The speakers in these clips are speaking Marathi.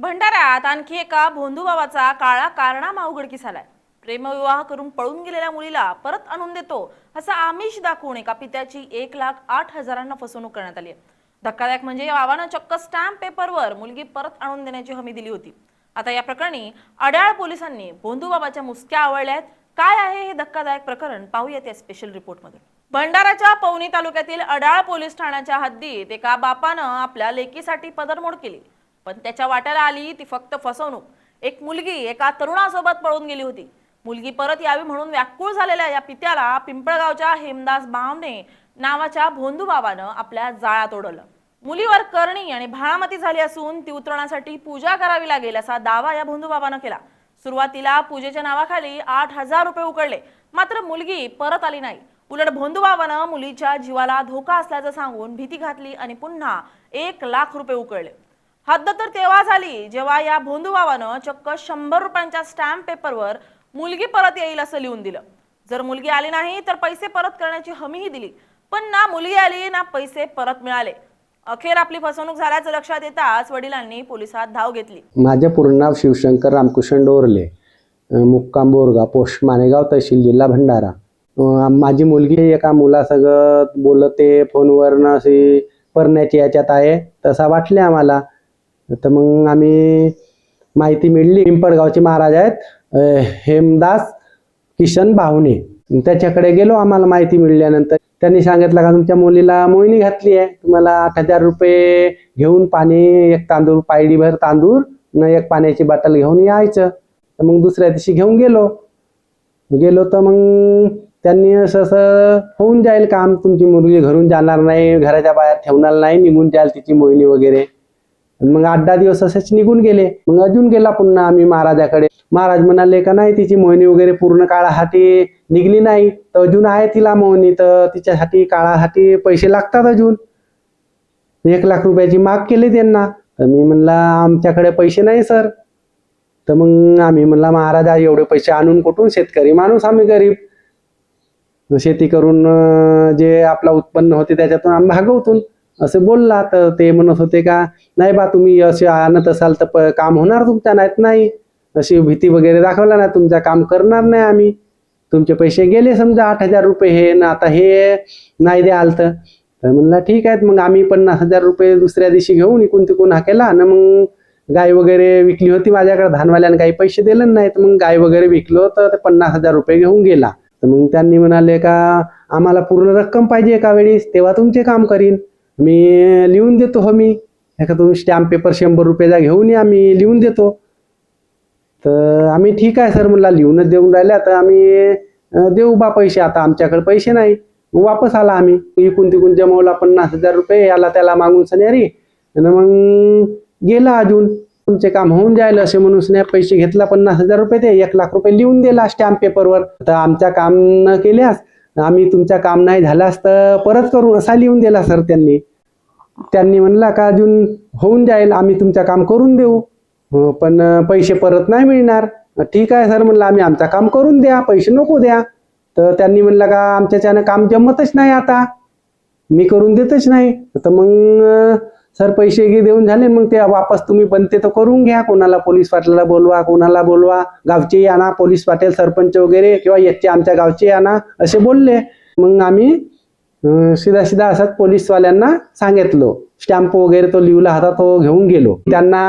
भंडाऱ्यात आणखी एका भोंदूबाबाचा काळा कारनामा उघडकीस आलाय। प्रेमविवाह करून पळून गेलेल्या मुलीला परत आणून देतो असा आमिष दाखवून एका पित्याची 1,08,000 फसवणूक करण्यात आली आहे। धक्कादायक म्हणजे या बाबानं चक्क स्टॅम्प पेपरवर मुलगी परत आणून देण्याची हमी दिली होती। आता या प्रकरणी अड्याळ पोलिसांनी भोंदूबाबाच्या मुसक्या आवळल्यात। काय आहे हे धक्कादायक प्रकरण पाहूयात या स्पेशल रिपोर्टमध्ये। भंडाराच्या पवनी तालुक्यातील अड्याळ पोलीस ठाण्याच्या हद्दीत एका बापानं आपल्या लेकीसाठी पदरमोड केली, पण त्याच्या वाट्याला आली ती फक्त फसवणूक। एक मुलगी एका तरुणासोबत पळून गेली होती। मुलगी परत यावी म्हणून व्याकुळ झालेल्या या पित्याला पिंपळगावच्या हेमदास बावणे नावाच्या भोंदूबाबानं आपल्या जाळ्यात ओढवलं। मुलीवर करणी आणि भाळामती झाली असून ती उतरण्यासाठी पूजा करावी लागेल असा दावा या भोंदूबाबानं केला। सुरुवातीला पूजेच्या नावाखाली 8,000 रुपये उकळले, मात्र मुलगी परत आली नाही। उलट भोंदूबाबानं मुलीच्या जीवाला धोका असल्याचं सांगून भीती घातली आणि पुन्हा 1,00,000 रुपये उकळले। हद्द तर तेव्हा झाली जेव्हा या भोंदूबाबानं चक्क 100 रुपयांच्या स्टॅम्प पेपरवर मुलगी परत येईल असं लिहून दिलं। जर मुलगी आली नाही तर पैसे परत करण्याची हमीही दिली, पण ना मुलगी आली ना पैसे परत मिळाले। अखेर आपली फसवणूक झाल्याचं लक्षात येताच वडिलांनी पोलिसात धाव घेतली। माझे पूर्ण नाव शिवशंकर रामकृष्ण डोरले, मुक्काम बोरगा, पोस्ट मानेगाव, तहसील, जिल्हा भंडारा। माझी मुलगी एका मुलासंगत बोलते फोनवर, अशी परण्याची याच्यात आहे तसा वाटले आम्हाला। तर मग आम्ही माहिती मिळली, पिंपळगावचे महाराज आहेत हेमदास किशन बावणे, त्याच्याकडे गेलो। आम्हाला माहिती मिळाल्यानंतर त्यांनी सांगितलं का तुमच्या मुलीला मोहिनी घातली आहे, तुम्हाला 8,000 रुपये घेऊन पाणी, एक तांदूळ, पायडीभर तांदूळ न एक पाण्याची बाटल घेऊन यायचं। तर मग दुसऱ्या दिवशी घेऊन गेलो तर मग त्यांनी असं होऊन जाईल काम, तुमची मुलगी घरून जाणार नाही, घराच्या बाहेर ठेवणार नाही, निघून जाईल तिची मोहिनी वगैरे। मग 8-10 दिवस असेच निघून गेले। मग अजून गेला पुन्हा आम्ही महाराजाकडे। महाराज म्हणाले का नाही, तिची मोहिनी वगैरे पूर्ण काळासाठी निघली नाही, तर अजून आहे तिला मोहिनी, तर तिच्यासाठी काळासाठी पैसे लागतात, अजून 1,00,000 रुपयाची माग केली त्यांना। तर मी म्हणला आमच्याकडे पैसे नाही सर। तर मग आम्ही म्हणला महाराज एवढे पैसे आणून कुठून, शेतकरी माणूस आम्ही, गरीब, शेती करून जे आपला उत्पन्न होते त्याच्यातून आम्ही भागवतून असे बोलला। तर ते म्हणत होते का नाही बा, तुम्ही असे आणत असाल तर काम होणार तुमच्या, नाहीत नाही, अशी भीती वगैरे दाखवला ना तुमचं काम करणार नाही आम्ही, तुमचे पैसे गेले समजा 8,000 रुपये हे ना, आता हे नाही द्याल तर म्हणला ठीक आहे। मग आम्ही 50,000 रुपये दुसऱ्या दिवशी घेऊन इकून तिकून हाकेला ना, मग गाय वगैरे विकली होती माझ्याकडे, धानवाल्याने काही पैसे दिले नाहीत, मग गाय वगैरे विकलो तर ते 50,000 रुपये घेऊन गेला। तर मग त्यांनी म्हणाले का आम्हाला पूर्ण रक्कम पाहिजे एका वेळेस, तेव्हा तुमचे काम करीन, मी लिहून देतो हो, मी एका तुम्ही स्टॅम्प पेपर 100 रुपयाचा घेऊन या, मी लिहून देतो। तर आम्ही ठीक आहे सर म्हणला, लिहूनच देऊन राहिल्या तर आम्ही देऊ बा पैसे, आता आमच्याकडे पैसे नाही। मग वापस आला आम्ही, इकून तिकून जमवला 50,000 रुपये, याला त्याला मागून सन्यारी, आणि मग गेला अजून तुमचे काम होऊन जाईल असे म्हणून स्नॅप पैसे घेतला 50,000 रुपये, ते 1,00,000 रुपये लिहून दिला स्टॅम्प पेपरवर। तर आमच्या काम न केल्यास, आम्ही तुमच्या काम नाही झाल्यास तर परत करू असा लिहून दिला सर त्यांनी म्हणला का अजून होऊन जाईल, आम्ही तुमचं काम करून देऊ, पण पैसे परत नाही मिळणार। ठीक आहे सर म्हणलं, आम्ही आमचं काम करून द्या, पैसे नको द्या। तर त्यांनी म्हणलं का आमच्याच्यानं काम जमतच नाही, आता मी करून देतच नाही। तर मग सर पैसे देऊन झाले, मग ते वापस तुम्ही बनते तर करून घ्या, कोणाला पोलीस पाटलाला बोलवा, कोणाला बोलवा, गावचे आणा, पोलीस पाटील, सरपंच वगैरे, किंवा याचे आमच्या गावचे आणा असे बोलले। मग आम्ही सीधा असंच पोलीसवाल्यांना सांगितलं, स्टॅम्प वगैरे तो लिहिला होता तो घेऊन गेलो। त्यांना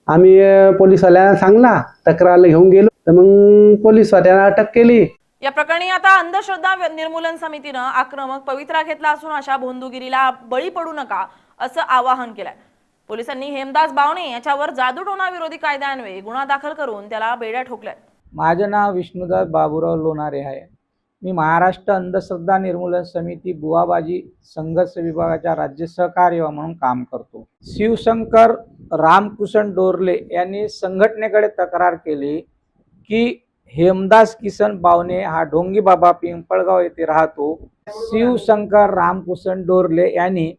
आम्ही पोलीसवाल्यांना सांगला, तक्रार घेऊन गेलो, तर मग पोलीसवाल्यांना अटक केली। या प्रकरणी आता अंधश्रद्धा निर्मूलन समितीनं आक्रमक पवित्रा घेतला असून अशा भोंदूगिरीला बळी पडू नका असं आवाहन केलंय। पोलिसांनी हेमदास बावणे याच्यावर जादूटोणा विरोधी कायद्यान्वये गुन्हा दाखल करून त्याला बेड्या ठोकल्यात। माझे नाव विष्णुदास बाबूराव लोणारे आहे। मी महाराष्ट्र अंधश्रद्धा निर्मूलन समिती बुवाबाजी संघर्ष विभागाच्या राज्य सहकार्य म्हणून काम करतो। शिवशंकर रामकृष्ण डोरले यांनी संघटनेकडे तक्रार केली की हेमदास किसन बावणे हा ढोंगी बाबा पिंपळगाव येथे राहतो। शिवशंकर रामकृष्ण डोरले यांनी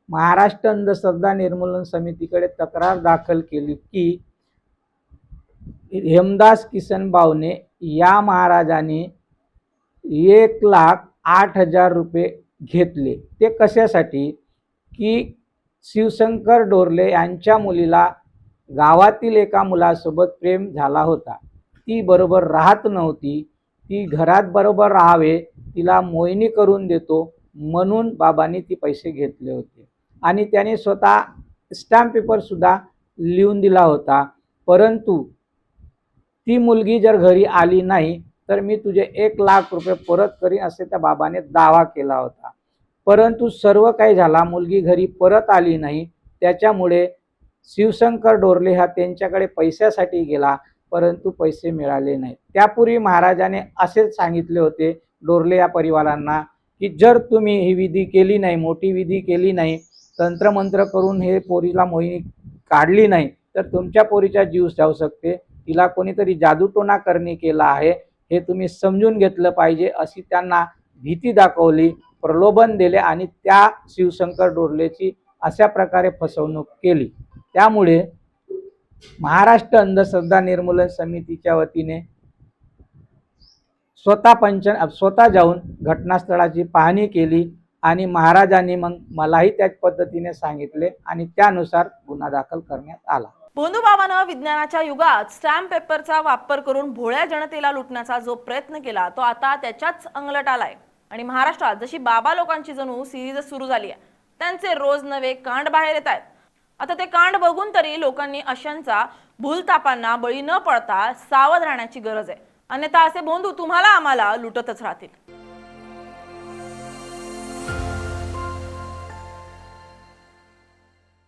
महाराष्ट्र अंधश्रद्धा निर्मूलन समितीकडे तक्रार दाखल केली की हेमदास किसन बावणे या महाराजांनी 1,08,000 रुपये घेतले। ते कशासाठी की शिवशंकर डोरले यांच्या मुलीला गावातील एका मुलासोबत प्रेम झाला होता. ती बरोबर राहत नव्हती. ती घरात बरोबर राहावे, तिला मोहिनी करून देतो म्हणून बाबांनी ती पैसे घेतले होते आणि त्याने स्वतः स्टॅम्प पेपर सुद्धा लिहून दिला होता. परंतु ती मुलगी जर घरी आली नाही तर मी तुझे 1,00,000 रुपये परत करीन असे त्या बाबाने दावा केला होता. परंतु सर्व काही झाला, मुलगी घरी परत आली नाही. त्याच्यामुळे शिवशंकर डोरले हा त्यांच्याकडे पैशासाठी गेला, परंतु पैसे मिळाले नाहीत. त्यापूर्वी महाराजाने असेच सांगितले होते डोरले या परिवारांना की जर तुम्ही ही विधी केली नाही, मोठी विधी केली नाही, तंत्रमंत्र करून हे पोरीला मोहिनी काढली नाही तर तुमच्या पोरीचा जीव जाऊ शकते. तिला कोणीतरी जादूटोणा करणे केला आहे, हे तुम्ही समजून घेतलं पाहिजे अशी त्यांना भीती दाखवली, प्रलोभन दिले आणि त्या शिवशंकर डोरलेची अशा प्रकारे फसवणूक केली. त्यामुळे महाराष्ट्र अंधश्रद्धा निर्मूलन समितीच्या वतीने स्वतः जाऊन घटनास्थळाची पाहणी केली आणि महाराजांनी मग मलाही त्याच पद्धतीने सांगितले आणि त्यानुसार गुन्हा दाखल करण्यात आला. भोंदूबाबानं विज्ञानाच्या युगात स्टॅम्प पेपरचा वापर करून भोळ्या जनतेला लुटण्याचा जो प्रयत्न केला तो आता त्याच्याच अंगलट आलाय आणि महाराष्ट्रात जशी बाबा लोकांची जणू सिरीज सुरू झाली आहे, त्यांचे रोज नवे कांड बाहेर येत आहेत. आता ते कांड बघून तरी लोकांनी अशांचा भूलतापांना बळी न पडता सावध राहण्याची गरज आहे, अन्यथा असे भोंदू तुम्हाला आम्हाला लुटतच राहतील.